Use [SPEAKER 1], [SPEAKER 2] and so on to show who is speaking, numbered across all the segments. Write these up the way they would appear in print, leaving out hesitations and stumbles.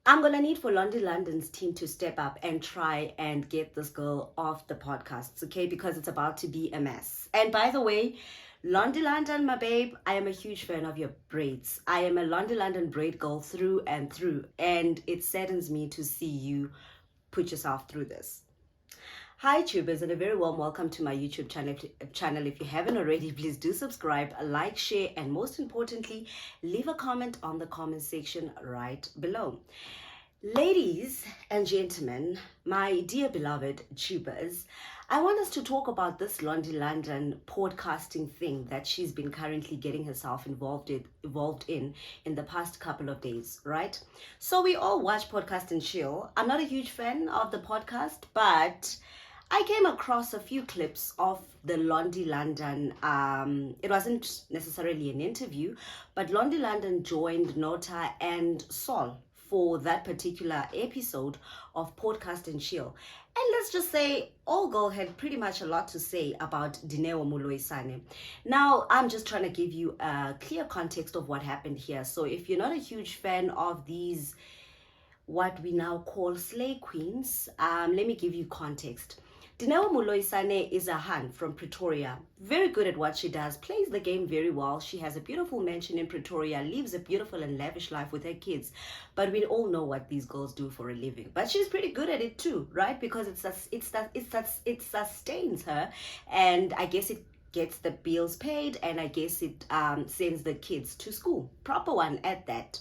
[SPEAKER 1] I'm gonna need for Londie London's team to step up and try and get this girl off the podcasts, okay? Because it's about to be a mess. And by the way, Londie London, my babe, I am a huge fan of your braids. I am a Londie London braid girl through and through, and it saddens me to see you put yourself through this. Hi tubers, and a very warm welcome to my YouTube channel. If you haven't already, please do subscribe, like, share, and most importantly, leave a comment on the comment section right below. Ladies and gentlemen, my dear beloved tubers, I want us to talk about this Londie London podcasting thing that she's been currently getting herself involved in the past couple of days, right? So we all watch Podcast and Chill. I'm not a huge fan of the podcast, but I came across a few clips of the Londie London. It wasn't necessarily an interview, but Londie London joined Nota and Sol for that particular episode of Podcast and Chill. And let's just say, all girl had pretty much a lot to say about Dineo Moloisane. Now, I'm just trying to give you a clear context of what happened here. So if you're not a huge fan of these, what we now call slay queens, let me give you context. Dineo Moloisane is a Han from Pretoria, very good at what she does, plays the game very well. She has a beautiful mansion in Pretoria, lives a beautiful and lavish life with her kids. But we all know what these girls do for a living. But she's pretty good at it too, right? Because it sustains her, and I guess it gets the bills paid, and I guess it sends the kids to school. Proper one at that.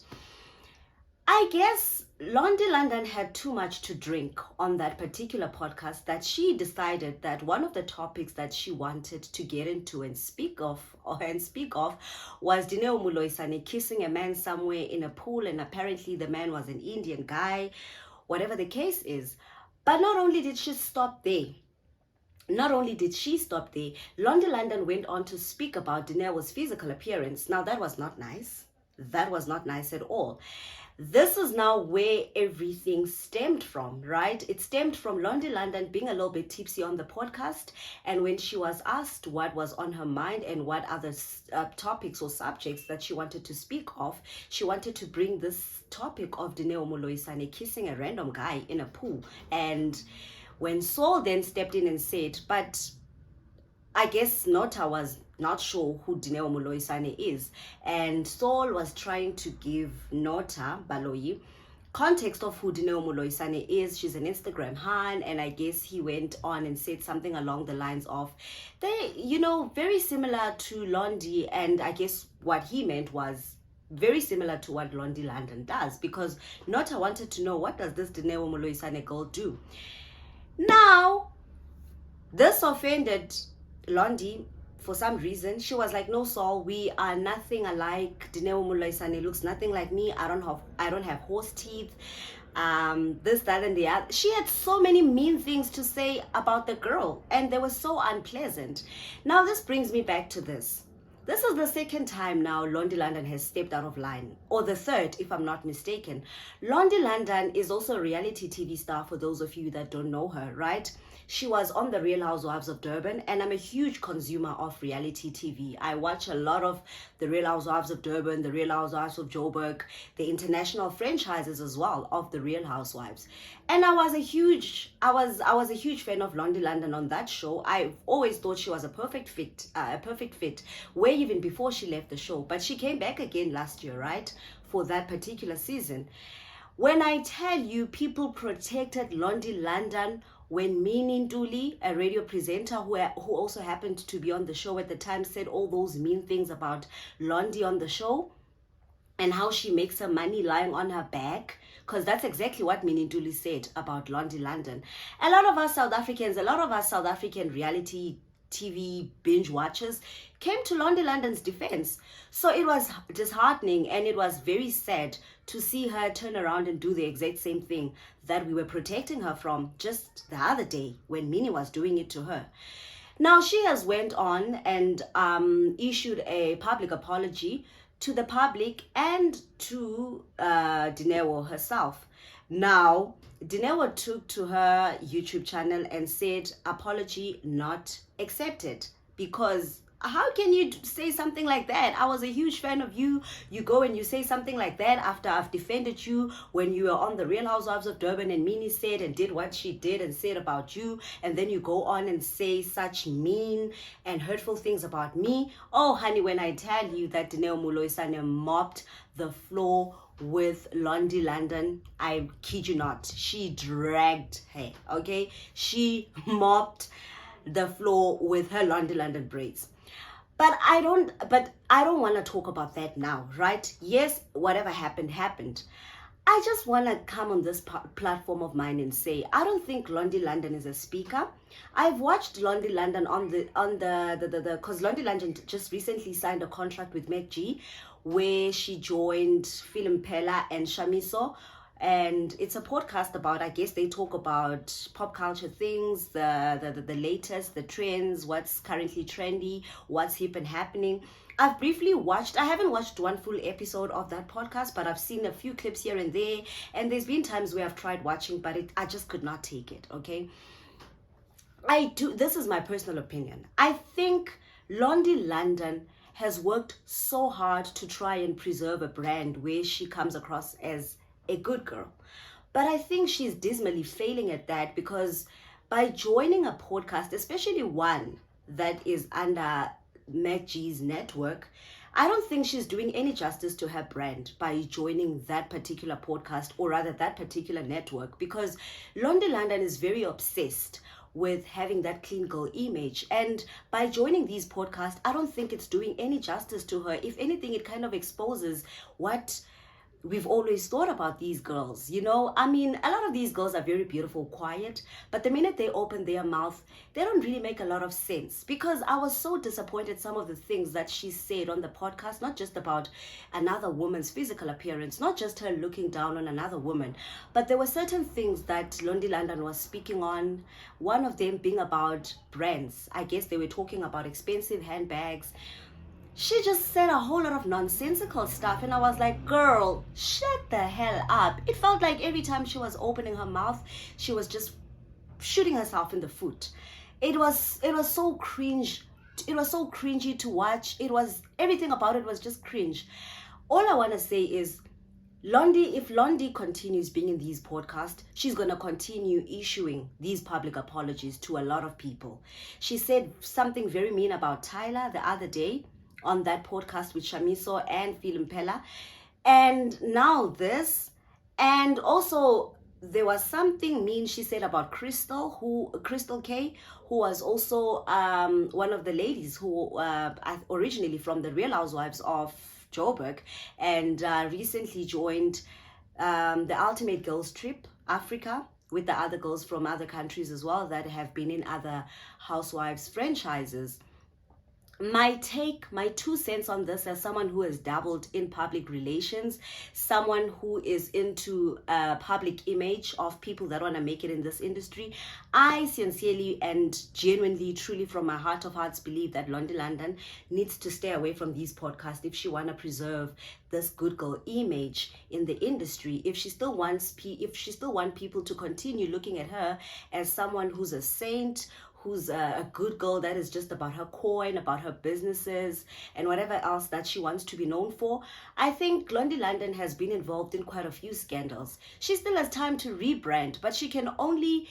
[SPEAKER 1] I guess Londie London had too much to drink on that particular podcast that she decided that one of the topics that she wanted to get into and speak of was Dineo Moloisane kissing a man somewhere in a pool, and apparently the man was an Indian guy, whatever the case is. But not only did she stop there, Londie London went on to speak about Dineo's physical appearance. Now that was not nice. That was not nice at all. This is now where everything stemmed from, right? It stemmed from Londie London being a little bit tipsy on the podcast, and when she was asked what was on her mind and what other topics or subjects that she wanted to speak of, she wanted to bring this topic of Dineo Moloisane kissing a random guy in a pool. And when Saul then stepped in and said, but I guess Nota was not sure who Dineo Moloisane is, and Saul was trying to give Nota Baloyi context of who Dineo Moloisane is. She's an Instagram Han, and I guess he went on and said something along the lines of, very similar to Londie, and I guess what he meant was very similar to what Londie London does, because Nota wanted to know, what does this Dineo Moloisane girl do? Now, this offended Londie. For some reason, she was like, no, Saul, we are nothing alike. Dineo Moloisane looks nothing like me. I don't have horse teeth. This, that, and the other. She had so many mean things to say about the girl, and they were so unpleasant. Now, this brings me back to this. This is the second time now Londie London has stepped out of line, or the third, if I'm not mistaken. Londie London is also a reality TV star, for those of you that don't know her, right? She was on The Real Housewives of Durban, and I'm a huge consumer of reality TV. I watch a lot of The Real Housewives of Durban, The Real Housewives of Joburg, the international franchises as well of The Real Housewives. And I was a huge fan of Londie London on that show. I always thought she was a perfect fit, way even before she left the show. But she came back again last year, right, for that particular season. When I tell you, people protected Londie London when Meaning Ntuli, a radio presenter who also happened to be on the show at the time, said all those mean things about Londie on the show and how she makes her money lying on her back, because that's exactly what Meaning Ntuli said about Londie London. A lot of us South African reality TV binge watchers came to Londie London's defense. So it was disheartening, and it was very sad to see her turn around and do the exact same thing that we were protecting her from just the other day when Minnie was doing it to her. Now, she has went on and issued a public apology to the public and to Dineo herself. Now, Dineo took to her YouTube channel and said, apology not accepted, because how can you say something like that? I was a huge fan of you. You go and you say something like that after I've defended you when you were on the Real Housewives of Durban and Mini said and did what she did and said about you, and then you go on and say such mean and hurtful things about me. Oh honey, when I tell you that Dineo Muloisane mopped the floor with Londie London, I kid you not, she dragged her, okay? She mopped the floor with her Londie London braids. But I don't want to talk about that now, right? Yes, whatever happened. I just want to come on this platform of mine and say, I don't think Londie London is a speaker. I've watched Londie London because Londie London just recently signed a contract with MacG where she joined Phil Pella and Shamiso. And it's a podcast about, I guess they talk about pop culture things, the latest, the trends, what's currently trendy, what's hip and happening. I've briefly watched, I haven't watched one full episode of that podcast, but I've seen a few clips here and there. And there's been times where I've tried watching, but I just could not take it, okay? This is my personal opinion. I think Londie London has worked so hard to try and preserve a brand where she comes across as a good girl. But I think she's dismally failing at that, because by joining a podcast, especially one that is under MacG's network, I don't think she's doing any justice to her brand by joining that particular podcast, or rather that particular network, because Londie London is very obsessed with having that clean girl image, and by joining these podcasts, I don't think it's doing any justice to her. If anything, it kind of exposes what we've always thought about these girls. You know, I mean, a lot of these girls are very beautiful, quiet, but the minute they open their mouth, they don't really make a lot of sense. Because I was so disappointed some of the things that she said on the podcast, not just about another woman's physical appearance, not just her looking down on another woman, but there were certain things that Londie London was speaking on, one of them being about brands. I guess they were talking about expensive handbags. She just said a whole lot of nonsensical stuff, and I was like, girl, shut the hell up. It felt like every time she was opening her mouth, she was just shooting herself in the foot. It was so cringe. It was so cringy to watch. Everything about it was just cringe. All I want to say is, if Londie continues being in these podcasts, she's going to continue issuing these public apologies to a lot of people. She said something very mean about Tyler the other day on that podcast with Shamiso and Phil Pella, and now this, and also there was something mean she said about Crystal K, who was also one of the ladies who originally from the Real Housewives of Joburg, and recently joined the Ultimate Girls Trip Africa with the other girls from other countries as well that have been in other Housewives franchises. My 2 cents on this, as someone who has dabbled in public relations, someone who is into public image of people that want to make it in this industry, I sincerely and genuinely, truly from my heart of hearts believe that Londie London needs to stay away from these podcasts if she want to preserve this good girl image in the industry. If she still wants people to continue looking at her as someone who's a saint, who's a good girl that is just about her coin, about her businesses, and whatever else that she wants to be known for, I think Londie London has been involved in quite a few scandals. She still has time to rebrand, but she can only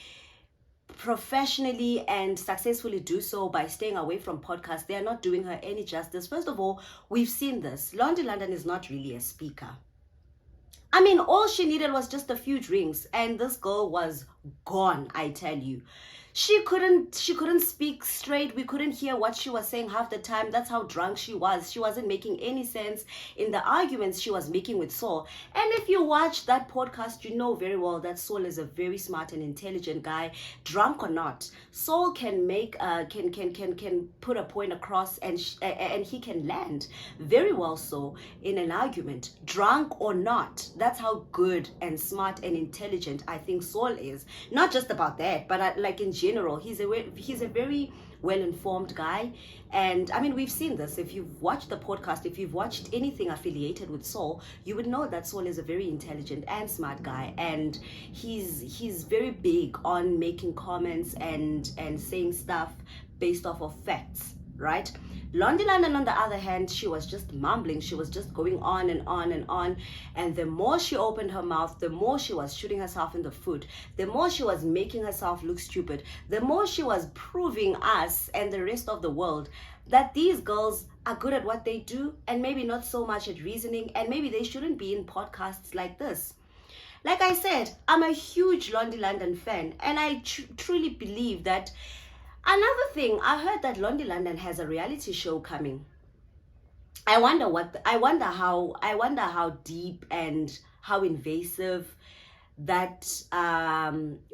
[SPEAKER 1] professionally and successfully do so by staying away from podcasts. They are not doing her any justice. First of all, we've seen this. Londie London is not really a speaker. I mean, all she needed was just a few drinks, and this girl was gone, I tell you. She couldn't speak straight. We couldn't hear what she was saying half the time. That's how drunk she was. She wasn't making any sense in the arguments she was making with Saul. And if you watch that podcast, you know very well that Saul is a very smart and intelligent guy, drunk or not. Saul can make can put a point across, and he can land very well so in an argument, drunk or not. That's how good and smart and intelligent I think Saul is. Not just about that, but like in general, he's a very well-informed guy. And I mean, we've seen this. If you've watched the podcast, if you've watched anything affiliated with Saul, you would know that Saul is a very intelligent and smart guy, and he's very big on making comments and saying stuff based off of facts, right? Londie London, on the other hand, she was just mumbling. She was just going on and on and on. And the more she opened her mouth, the more she was shooting herself in the foot. The more she was making herself look stupid. The more she was proving us and the rest of the world that these girls are good at what they do and maybe not so much at reasoning, and maybe they shouldn't be in podcasts like this. Like I said, I'm a huge Londie London fan, and I truly believe that. Another thing, I heard that Londie London has a reality show coming. I wonder how deep and how invasive that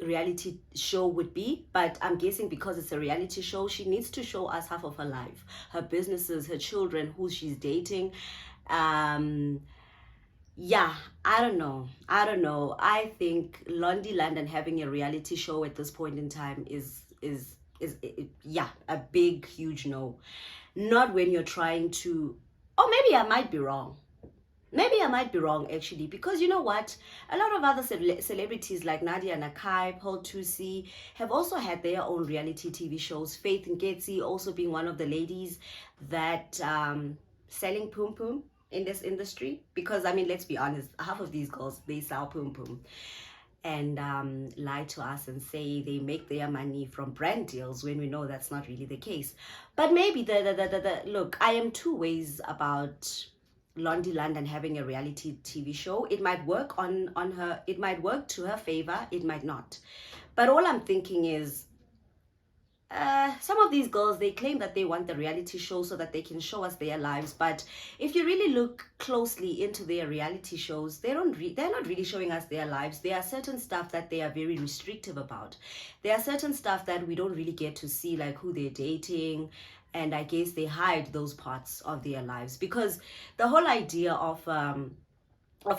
[SPEAKER 1] reality show would be. But I'm guessing because it's a reality show, she needs to show us half of her life, her businesses, her children, who she's dating. Yeah, I don't know. I think Londie London having a reality show at this point in time is yeah, a big huge no. Not when you're trying to, or maybe I might be wrong. Maybe I might be wrong actually, because you know what? A lot of other celebrities like Nadia Nakai, Paul Tusi have also had their own reality TV shows. Faith Nketsi also being one of the ladies that selling poom poom in this industry. Because I mean, let's be honest, half of these girls, they sell poom poom and lie to us and say they make their money from brand deals when we know that's not really the case. But maybe the look, I am two ways about Londie London having a reality TV show. It might work on her, it might work to her favor, it might not. But all I'm thinking is some of these girls, they claim that they want the reality show so that they can show us their lives, but if you really look closely into their reality shows, they're not really showing us their lives. There are certain stuff that they are very restrictive about. There are certain stuff that we don't really get to see, like who they're dating, and I guess they hide those parts of their lives, because the whole idea of a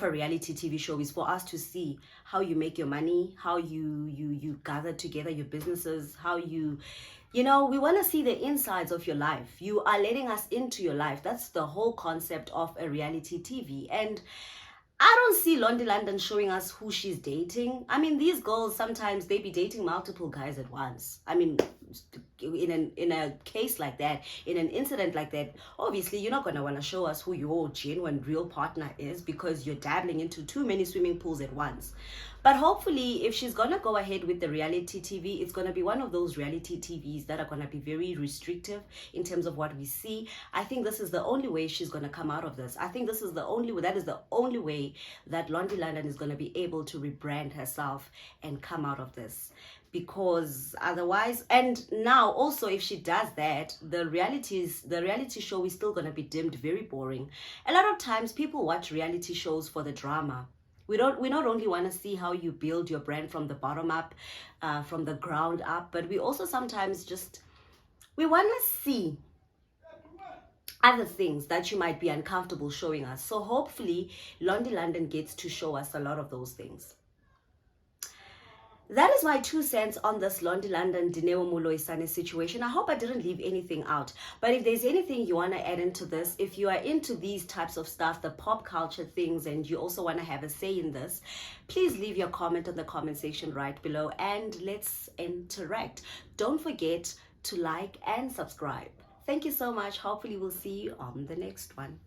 [SPEAKER 1] reality TV show is for us to see how you make your money, how you gather together your businesses, how you know, we want to see the insides of your life. You are letting us into your life. That's the whole concept of a reality TV. And I don't see Londie London showing us who she's dating. I mean, these girls, sometimes they be dating multiple guys at once. I mean, in a case like that, in an incident like that, obviously you're not going to want to show us who your genuine real partner is, because you're dabbling into too many swimming pools at once. But hopefully, if she's going to go ahead with the reality TV, it's going to be one of those reality TVs that are going to be very restrictive in terms of what we see. I think this is the only way she's going to come out of this. I think that is the only way that Londie London is going to be able to rebrand herself and come out of this. Because otherwise, and now also if she does that, the reality show is still going to be deemed very boring. A lot of times people watch reality shows for the drama. We not only want to see how you build your brand from the bottom up, from the ground up, but we also sometimes we want to see other things that you might be uncomfortable showing us. So hopefully Londie London gets to show us a lot of those things. That is my 2 cents on this Londie London Dineo Muloisane situation. I hope I didn't leave anything out. But if there's anything you want to add into this, if you are into these types of stuff, the pop culture things, and you also want to have a say in this, please leave your comment in the comment section right below and let's interact. Don't forget to like and subscribe. Thank you so much. Hopefully we'll see you on the next one.